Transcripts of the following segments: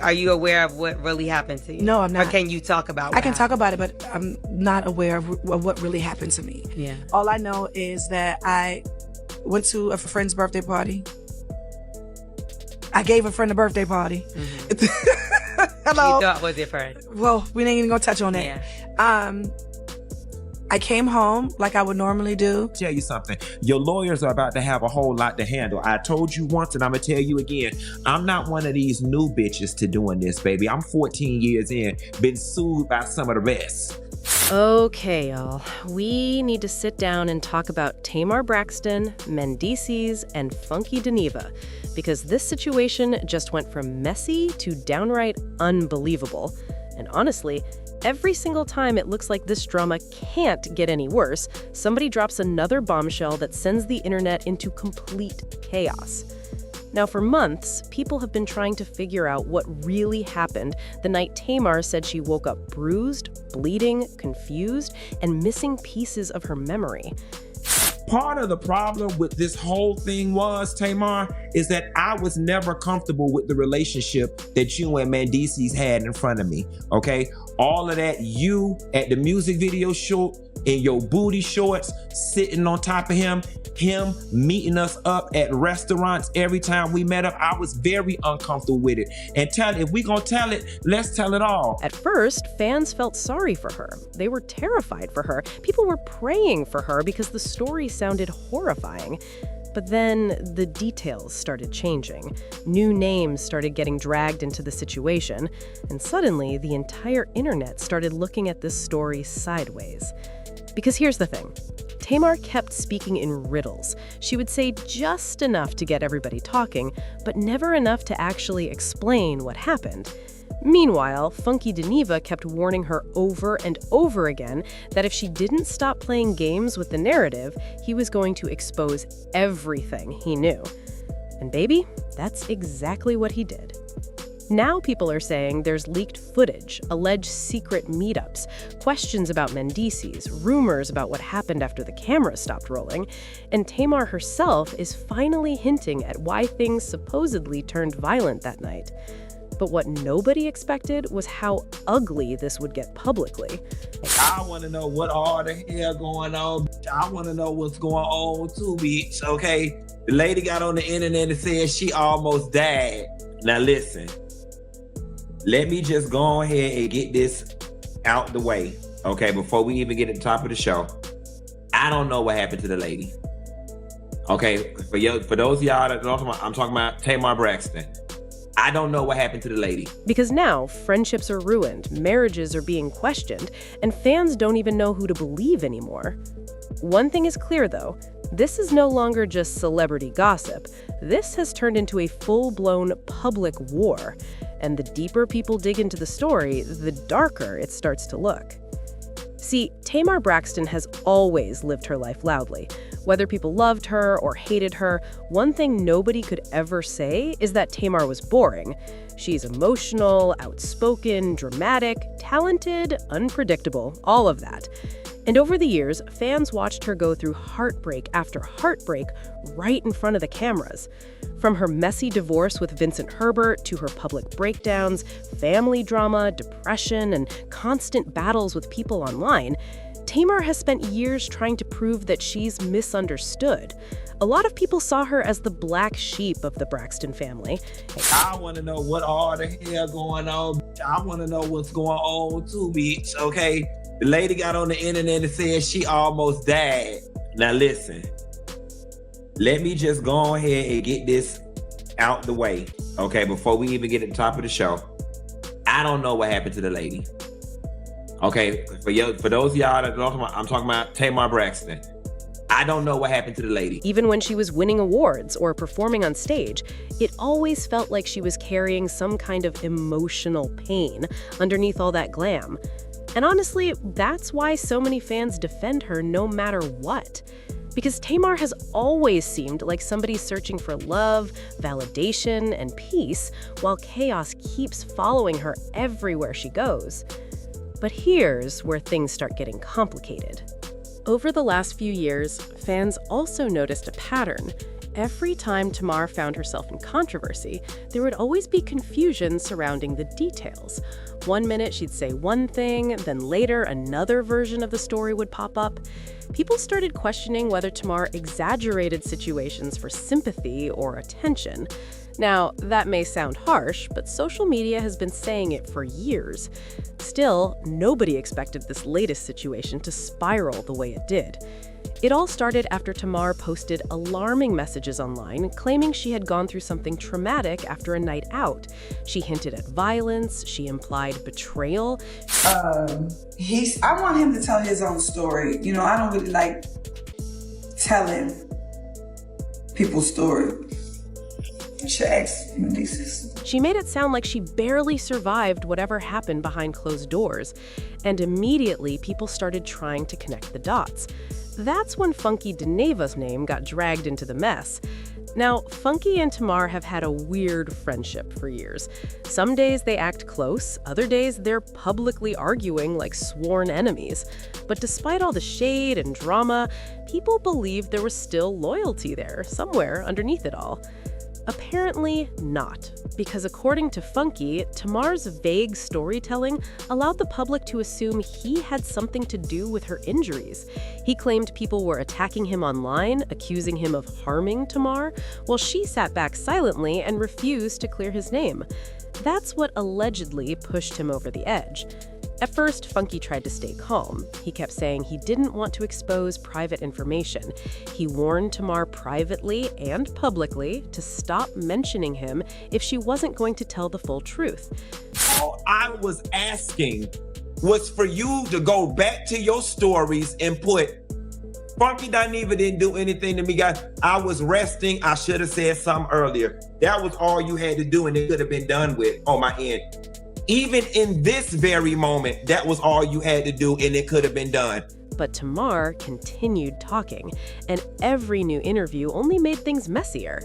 Are you aware of what really happened to you? No, I'm not. Or can you talk about I can talk about it, but I'm not aware of what really happened to me. Yeah. All I know is that I went to a friend's birthday party. I gave a friend a birthday party. Mm-hmm. Hello. You thought was your friend? Well, we ain't even gonna touch on that. Yeah. I came home like I would normally do. Tell you something. Your lawyers are about to have a whole lot to handle. I told you once and I'm going to tell you again. I'm not one of these new bitches to doing this, baby. I'm 14 years in. Been sued by some of the best. Okay, y'all. We need to sit down and talk about Tamar Braxton, Mendeecees, and Funky Dineva, because this situation just went from messy to downright unbelievable. And honestly, every single time it looks like this drama can't get any worse, somebody drops another bombshell that sends the internet into complete chaos. Now, for months, people have been trying to figure out what really happened the night Tamar said she woke up bruised, bleeding, confused, and missing pieces of her memory. Part of the problem with this whole thing was, Tamar, is that I was never comfortable with the relationship that you and Mendeecees had in front of me, okay? All of that, you at the music video shoot in your booty shorts, sitting on top of him meeting us up at restaurants every time we met up, I was very uncomfortable with it. And if we gonna tell it, let's tell it all. At first, fans felt sorry for her. They were terrified for her. People were praying for her because the story sounded horrifying. But then the details started changing. New names started getting dragged into the situation, and suddenly the entire internet started looking at this story sideways. Because here's the thing. Tamar kept speaking in riddles. She would say just enough to get everybody talking, but never enough to actually explain what happened. Meanwhile, Funky Dineva kept warning her over and over again that if she didn't stop playing games with the narrative, he was going to expose everything he knew. And baby, that's exactly what he did. Now people are saying there's leaked footage, alleged secret meetups, questions about Mendeecees, rumors about what happened after the camera stopped rolling, and Tamar herself is finally hinting at why things supposedly turned violent that night. But what nobody expected was how ugly this would get publicly. I want to know what all the hell going on. I want to know what's going on too, bitch, okay? The lady got on the internet and said she almost died. Now listen, let me just go ahead and get this out the way, okay, before we even get to the top of the show. I don't know what happened to the lady. Okay, for those of y'all that don't know, I'm talking about Tamar Braxton. I don't know what happened to the lady. Because now, friendships are ruined, marriages are being questioned, and fans don't even know who to believe anymore. One thing is clear, though. This is no longer just celebrity gossip. This has turned into a full-blown public war. And the deeper people dig into the story, the darker it starts to look. See, Tamar Braxton has always lived her life loudly. Whether people loved her or hated her, one thing nobody could ever say is that Tamar was boring. She's emotional, outspoken, dramatic, talented, unpredictable, all of that. And over the years, fans watched her go through heartbreak after heartbreak right in front of the cameras. From her messy divorce with Vincent Herbert to her public breakdowns, family drama, depression, and constant battles with people online, Tamar has spent years trying to prove that she's misunderstood. A lot of people saw her as the black sheep of the Braxton family. I want to know what all the hell going on. I want to know what's going on too, bitch, okay? The lady got on the internet and said she almost died. Now listen, let me just go ahead and get this out the way, okay, before we even get to the top of the show. I don't know what happened to the lady. Okay, for those of y'all that don't know, I'm talking about Tamar Braxton. I don't know what happened to the lady. Even when she was winning awards or performing on stage, it always felt like she was carrying some kind of emotional pain underneath all that glam. And honestly, that's why so many fans defend her no matter what. Because Tamar has always seemed like somebody searching for love, validation, and peace, while chaos keeps following her everywhere she goes. But here's where things start getting complicated. Over the last few years, fans also noticed a pattern. Every time Tamar found herself in controversy, there would always be confusion surrounding the details. One minute she'd say one thing, then later another version of the story would pop up. People started questioning whether Tamar exaggerated situations for sympathy or attention. Now, that may sound harsh, but social media has been saying it for years. Still, nobody expected this latest situation to spiral the way it did. It all started after Tamar posted alarming messages online claiming she had gone through something traumatic after a night out. She hinted at violence, she implied betrayal. I want him to tell his own story. You know, I don't really like telling people's story. You should ask Mendeecees. She made it sound like she barely survived whatever happened behind closed doors, and immediately people started trying to connect the dots. That's when Funky Dineva's name got dragged into the mess. Now, Funky and Tamar have had a weird friendship for years. Some days they act close, other days they're publicly arguing like sworn enemies. But despite all the shade and drama, people believed there was still loyalty there, somewhere underneath it all. Apparently not, because according to Funky, Tamar's vague storytelling allowed the public to assume he had something to do with her injuries. He claimed people were attacking him online, accusing him of harming Tamar, while she sat back silently and refused to clear his name. That's what allegedly pushed him over the edge. At first, Funky tried to stay calm. He kept saying he didn't want to expose private information. He warned Tamar privately and publicly to stop mentioning him if she wasn't going to tell the full truth. All I was asking was for you to go back to your stories and put, Funky Dineva didn't do anything to me, guys. I was resting. I should have said something earlier. That was all you had to do, and it could have been done with on my end. Even in this very moment, that was all you had to do, and it could have been done. But Tamar continued talking, and every new interview only made things messier.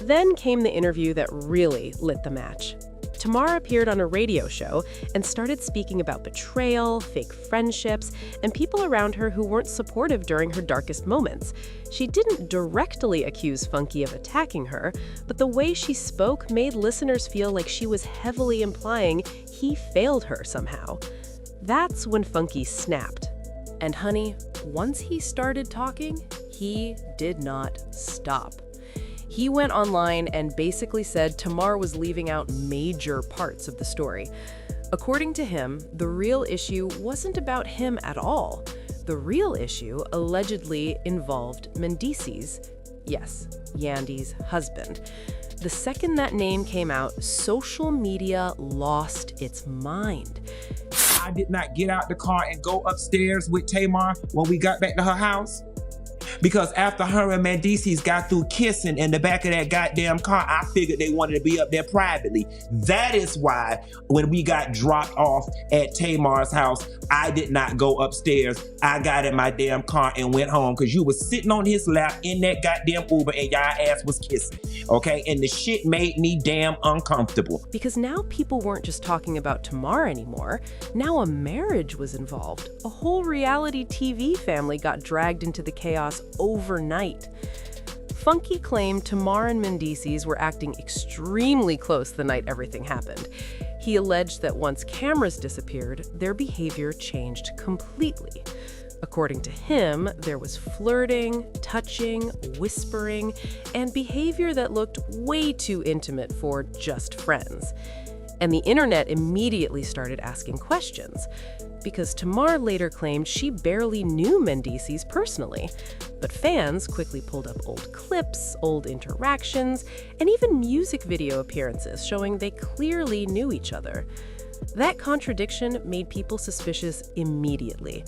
Then came the interview that really lit the match. Tamar appeared on a radio show and started speaking about betrayal, fake friendships, and people around her who weren't supportive during her darkest moments. She didn't directly accuse Funky of attacking her, but the way she spoke made listeners feel like she was heavily implying he failed her somehow. That's when Funky snapped. And honey, once he started talking, he did not stop. He went online and basically said Tamar was leaving out major parts of the story. According to him, the real issue wasn't about him at all. The real issue allegedly involved Mendeecees. Yes, Yandy's husband. The second that name came out, social media lost its mind. I did not get out the car and go upstairs with Tamar when we got back to her house. Because after her and Mendeecees got through kissing in the back of that goddamn car, I figured they wanted to be up there privately. That is why when we got dropped off at Tamar's house, I did not go upstairs. I got in my damn car and went home because you was sitting on his lap in that goddamn Uber and y'all ass was kissing, okay? And the shit made me damn uncomfortable. Because now people weren't just talking about Tamar anymore. Now a marriage was involved. A whole reality TV family got dragged into the chaos overnight. Funky claimed Tamar and Mendeecees were acting extremely close the night everything happened. He alleged that once cameras disappeared, their behavior changed completely. According to him, there was flirting, touching, whispering, and behavior that looked way too intimate for just friends. And the internet immediately started asking questions, because Tamar later claimed she barely knew Mendeecees personally. But fans quickly pulled up old clips, old interactions, and even music video appearances showing they clearly knew each other. That contradiction made people suspicious immediately.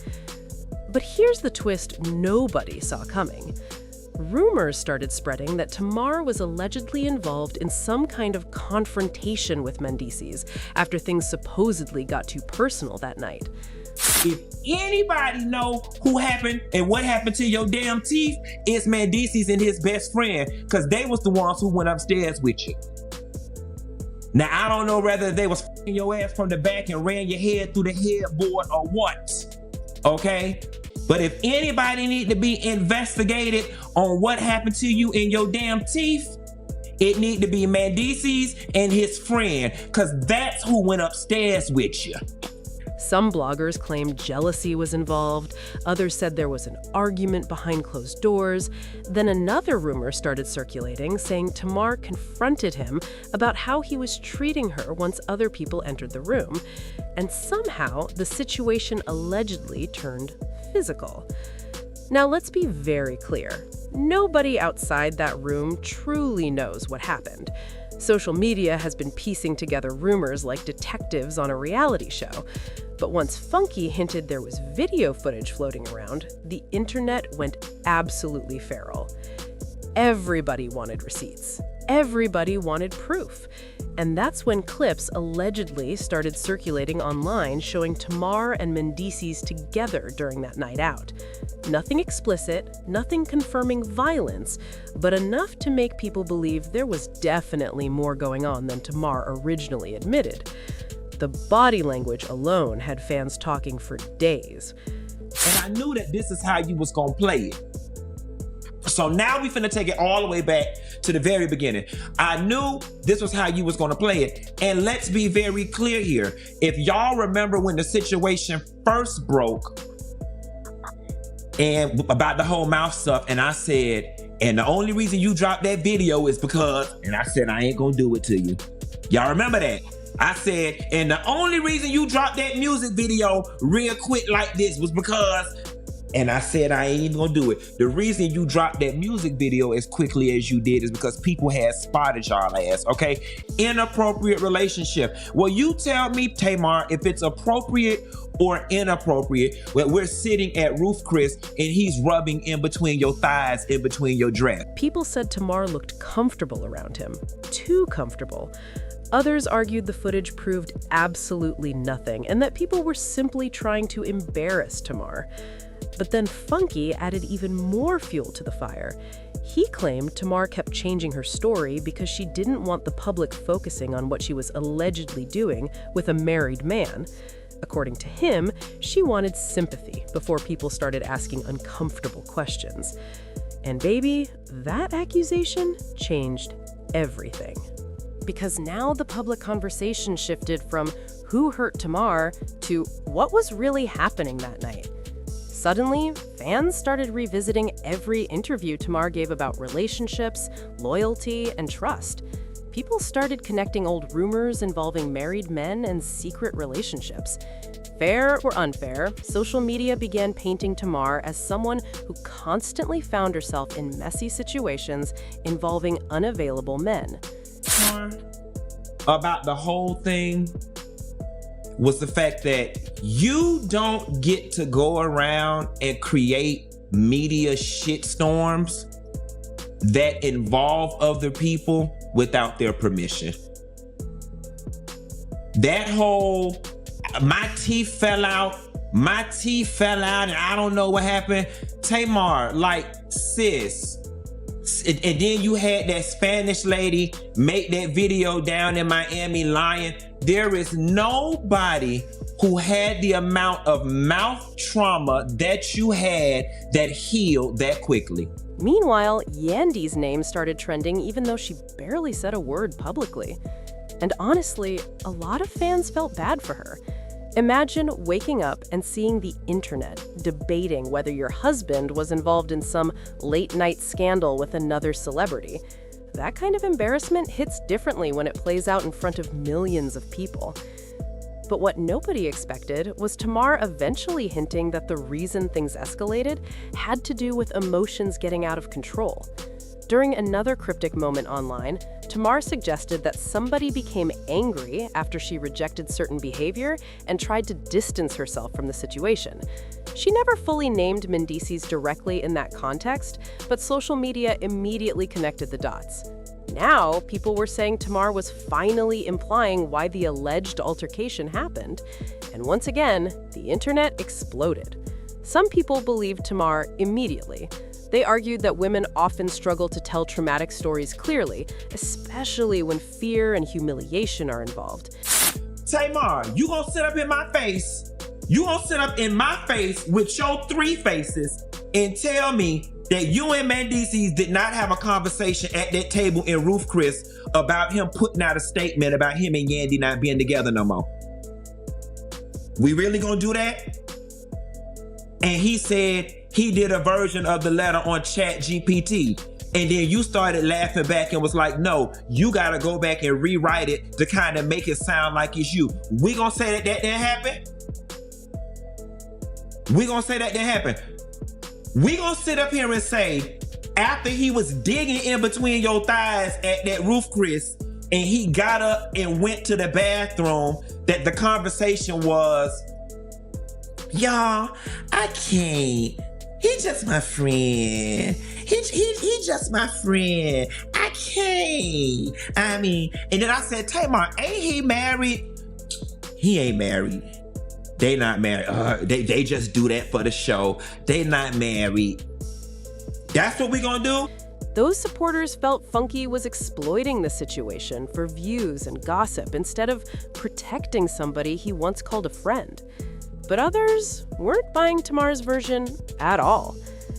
But here's the twist nobody saw coming. Rumors started spreading that Tamar was allegedly involved in some kind of confrontation with Mendeecees after things supposedly got too personal that night. If anybody know who happened and what happened to your damn teeth, it's Mendeecees and his best friend, because they was the ones who went upstairs with you. Now, I don't know whether they was f***ing your ass from the back and ran your head through the headboard or what, okay? But if anybody need to be investigated on what happened to you in your damn teeth, it need to be Mendeecees and his friend, because that's who went upstairs with you. Some bloggers claimed jealousy was involved. Others said there was an argument behind closed doors. Then another rumor started circulating saying Tamar confronted him about how he was treating her once other people entered the room. And somehow the situation allegedly turned physical. Now let's be very clear. Nobody outside that room truly knows what happened. Social media has been piecing together rumors like detectives on a reality show. But once Funky hinted there was video footage floating around, the internet went absolutely feral. Everybody wanted receipts. Everybody wanted proof. And that's when clips allegedly started circulating online showing Tamar and Mendeecees together during that night out. Nothing explicit, nothing confirming violence, but enough to make people believe there was definitely more going on than Tamar originally admitted. The body language alone had fans talking for days. And I knew that this is how you was gonna play it. So now we finna take it all the way back to the very beginning. I knew this was how you was gonna play it. And let's be very clear here. If y'all remember when the situation first broke and about the whole mouth stuff, and I said, and the only reason you dropped that video is because, and I said, I ain't gonna do it to you. Y'all remember that? I said, and the only reason you dropped that music video real quick like this was because, and I said I ain't even gonna do it. The reason you dropped that music video as quickly as you did is because people had spotted y'all ass, okay? Inappropriate relationship. Well, you tell me, Tamar, if it's appropriate or inappropriate when we're sitting at Roof Chris and he's rubbing in between your thighs, in between your dress. People said Tamar looked comfortable around him, too comfortable. Others argued the footage proved absolutely nothing and that people were simply trying to embarrass Tamar. But then Funky added even more fuel to the fire. He claimed Tamar kept changing her story because she didn't want the public focusing on what she was allegedly doing with a married man. According to him, she wanted sympathy before people started asking uncomfortable questions. And baby, that accusation changed everything. Because now the public conversation shifted from who hurt Tamar to what was really happening that night. Suddenly, fans started revisiting every interview Tamar gave about relationships, loyalty, and trust. People started connecting old rumors involving married men and secret relationships. Fair or unfair, social media began painting Tamar as someone who constantly found herself in messy situations involving unavailable men. About the whole thing was the fact that you don't get to go around and create media shitstorms that involve other people without their permission. That whole, my teeth fell out, and I don't know what happened. Tamar, like, sis. And then you had that Spanish lady make that video down in Miami lying. There is nobody who had the amount of mouth trauma that you had that healed that quickly. Meanwhile, Yandy's name started trending even though she barely said a word publicly. And honestly, a lot of fans felt bad for her. Imagine waking up and seeing the internet debating whether your husband was involved in some late-night scandal with another celebrity. That kind of embarrassment hits differently when it plays out in front of millions of people. But what nobody expected was Tamar eventually hinting that the reason things escalated had to do with emotions getting out of control. During another cryptic moment online, Tamar suggested that somebody became angry after she rejected certain behavior and tried to distance herself from the situation. She never fully named Mendeecees directly in that context, but social media immediately connected the dots. Now, people were saying Tamar was finally implying why the alleged altercation happened. And once again, the internet exploded. Some people believed Tamar immediately. They argued that women often struggle to tell traumatic stories clearly, especially when fear and humiliation are involved. Tamar, you gonna sit up in my face? You gonna sit up in my face with your 3 faces and tell me that you and Mendeecees did not have a conversation at that table in Ruth Chris about him putting out a statement about him and Yandy not being together no more? We really gonna do that? And he said he did a version of the letter on Chat GPT. And then you started laughing back and was like, no, you gotta go back and rewrite it to kind of make it sound like it's you. We gonna say that didn't happen? We gonna say that didn't happen? We gonna sit up here and say, after he was digging in between your thighs at that roof, Chris, and he got up and went to the bathroom, that the conversation was, y'all, I can't. He's just my friend. He just my friend. I can't. I mean, and then I said, Tamar, ain't he married? He ain't married. They not married. They just do that for the show. They not married. That's what we gonna do? Those supporters felt Funky was exploiting the situation for views and gossip instead of protecting somebody he once called a friend. But others weren't buying Tamar's version at all.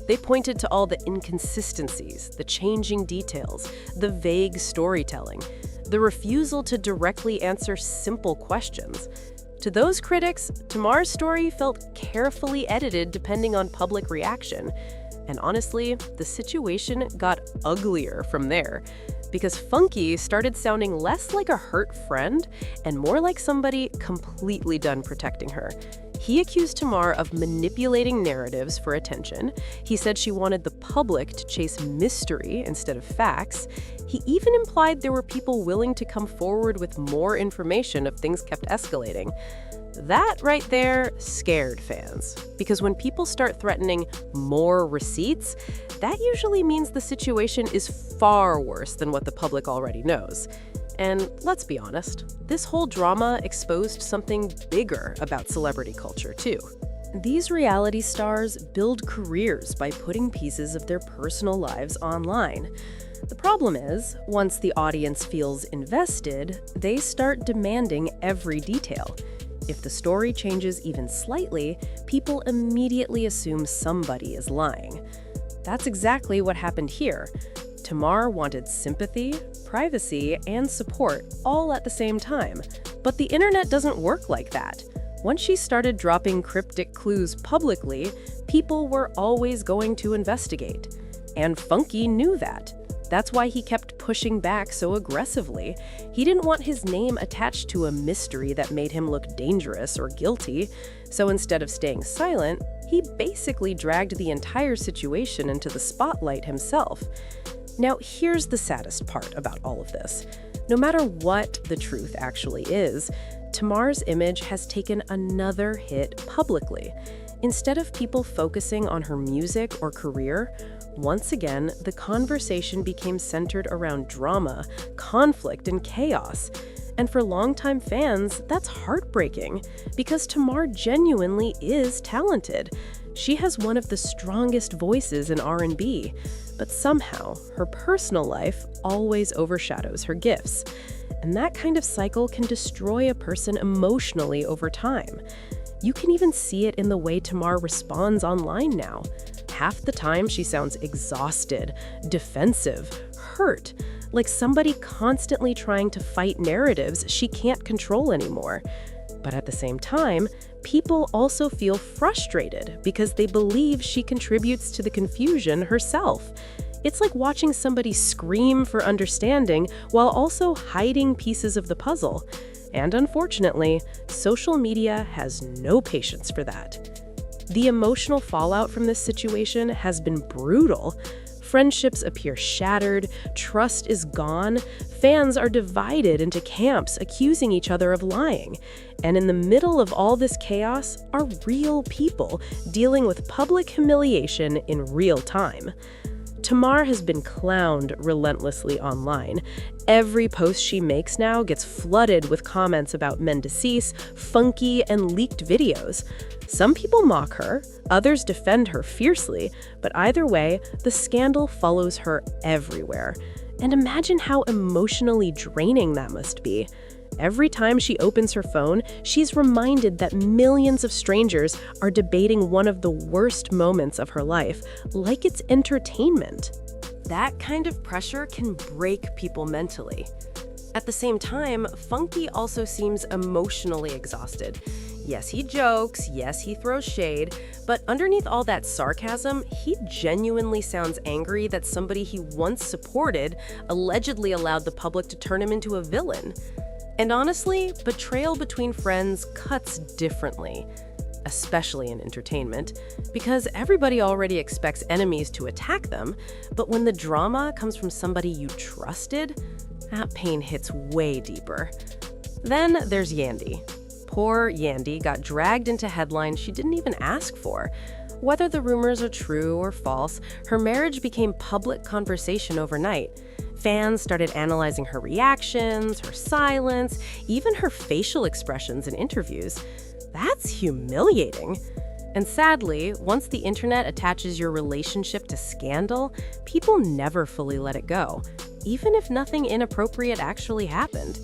They pointed to all the inconsistencies, the changing details, the vague storytelling, the refusal to directly answer simple questions. To those critics, Tamar's story felt carefully edited depending on public reaction. And honestly, the situation got uglier from there, because Funky started sounding less like a hurt friend and more like somebody completely done protecting her. He accused Tamar of manipulating narratives for attention. He said she wanted the public to chase mystery instead of facts. He even implied there were people willing to come forward with more information if things kept escalating. That right there scared fans, because when people start threatening more receipts, that usually means the situation is far worse than what the public already knows. And let's be honest, this whole drama exposed something bigger about celebrity culture, too. These reality stars build careers by putting pieces of their personal lives online. The problem is, once the audience feels invested, they start demanding every detail. If the story changes even slightly, people immediately assume somebody is lying. That's exactly what happened here. Tamar wanted sympathy, privacy, and support all at the same time. But the internet doesn't work like that. Once she started dropping cryptic clues publicly, people were always going to investigate. And Funky knew that. That's why he kept pushing back so aggressively. He didn't want his name attached to a mystery that made him look dangerous or guilty. So instead of staying silent, he basically dragged the entire situation into the spotlight himself. Now, here's the saddest part about all of this. No matter what the truth actually is, Tamar's image has taken another hit publicly. Instead of people focusing on her music or career, once again, the conversation became centered around drama, conflict, and chaos. And for longtime fans, that's heartbreaking, because Tamar genuinely is talented. She has one of the strongest voices in R&B, but somehow her personal life always overshadows her gifts. And that kind of cycle can destroy a person emotionally over time. You can even see it in the way Tamar responds online now. Half the time she sounds exhausted, defensive, hurt, like somebody constantly trying to fight narratives she can't control anymore. But at the same time, people also feel frustrated because they believe she contributes to the confusion herself. It's like watching somebody scream for understanding while also hiding pieces of the puzzle. And unfortunately, social media has no patience for that. The emotional fallout from this situation has been brutal. Friendships appear shattered, trust is gone, fans are divided into camps accusing each other of lying. And in the middle of all this chaos are real people dealing with public humiliation in real time. Tamar has been clowned relentlessly online. Every post she makes now gets flooded with comments about Mendeecees, Funky, and leaked videos. Some people mock her, others defend her fiercely, but either way, the scandal follows her everywhere. And imagine how emotionally draining that must be. Every time she opens her phone, she's reminded that millions of strangers are debating one of the worst moments of her life, like it's entertainment. That kind of pressure can break people mentally. At the same time, Funky also seems emotionally exhausted. Yes, he jokes, yes, he throws shade, but underneath all that sarcasm, he genuinely sounds angry that somebody he once supported allegedly allowed the public to turn him into a villain. And honestly, betrayal between friends cuts differently, especially in entertainment, because everybody already expects enemies to attack them, but when the drama comes from somebody you trusted, that pain hits way deeper. Then there's Yandy. Poor Yandy got dragged into headlines she didn't even ask for. Whether the rumors are true or false, her marriage became public conversation overnight. Fans started analyzing her reactions, her silence, even her facial expressions in interviews. That's humiliating. And sadly, once the internet attaches your relationship to scandal, people never fully let it go, even if nothing inappropriate actually happened.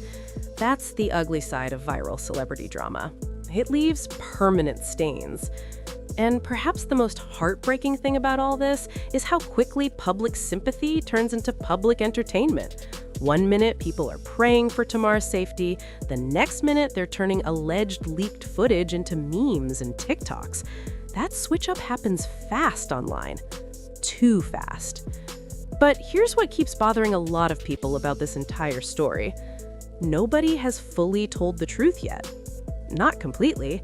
That's the ugly side of viral celebrity drama. It leaves permanent stains. And perhaps the most heartbreaking thing about all this is how quickly public sympathy turns into public entertainment. One minute, people are praying for Tamar's safety. The next minute, they're turning alleged leaked footage into memes and TikToks. That switch-up happens fast online. Too fast. But here's what keeps bothering a lot of people about this entire story. Nobody has fully told the truth yet. Not completely.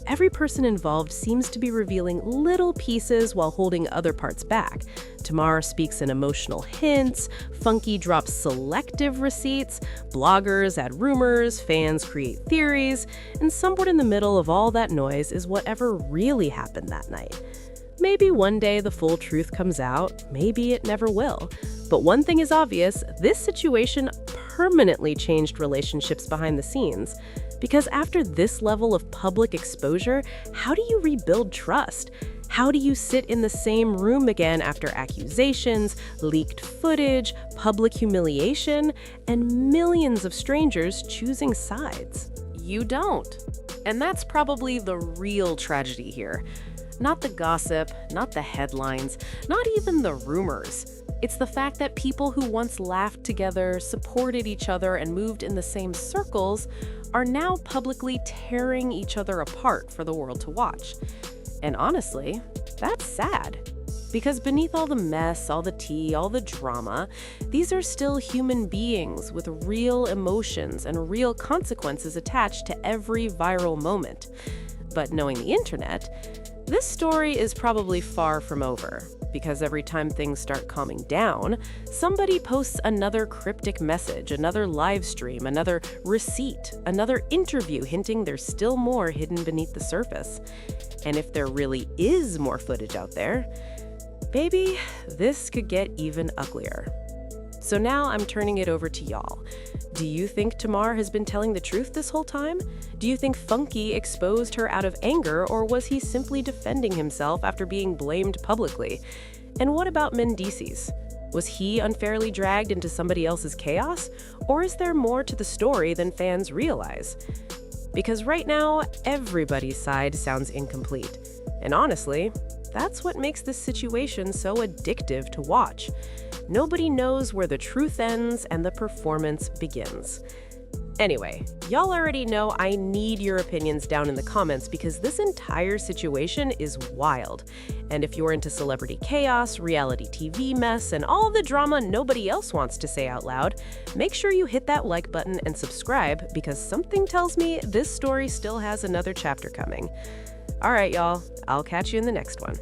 Every person involved seems to be revealing little pieces while holding other parts back. Tamar speaks in emotional hints, Funky drops selective receipts, bloggers add rumors, fans create theories, and somewhere in the middle of all that noise is whatever really happened that night. Maybe one day the full truth comes out, maybe it never will. But one thing is obvious, this situation permanently changed relationships behind the scenes. Because after this level of public exposure, how do you rebuild trust? How do you sit in the same room again after accusations, leaked footage, public humiliation, and millions of strangers choosing sides? You don't. And that's probably the real tragedy here. Not the gossip, not the headlines, not even the rumors. It's the fact that people who once laughed together, supported each other, and moved in the same circles are now publicly tearing each other apart for the world to watch. And honestly, that's sad. Because beneath all the mess, all the tea, all the drama, these are still human beings with real emotions and real consequences attached to every viral moment. But knowing the internet, this story is probably far from over, because every time things start calming down, somebody posts another cryptic message, another live stream, another receipt, another interview hinting there's still more hidden beneath the surface. And if there really is more footage out there, baby, this could get even uglier. So now I'm turning it over to y'all. Do you think Tamar has been telling the truth this whole time? Do you think Funky exposed her out of anger, or was he simply defending himself after being blamed publicly? And what about Mendeecees? Was he unfairly dragged into somebody else's chaos? Or is there more to the story than fans realize? Because right now, everybody's side sounds incomplete. And honestly, that's what makes this situation so addictive to watch. Nobody knows where the truth ends and the performance begins. Anyway, y'all already know I need your opinions down in the comments because this entire situation is wild. And if you're into celebrity chaos, reality TV mess, and all the drama nobody else wants to say out loud, make sure you hit that like button and subscribe because something tells me this story still has another chapter coming. All right, y'all, I'll catch you in the next one.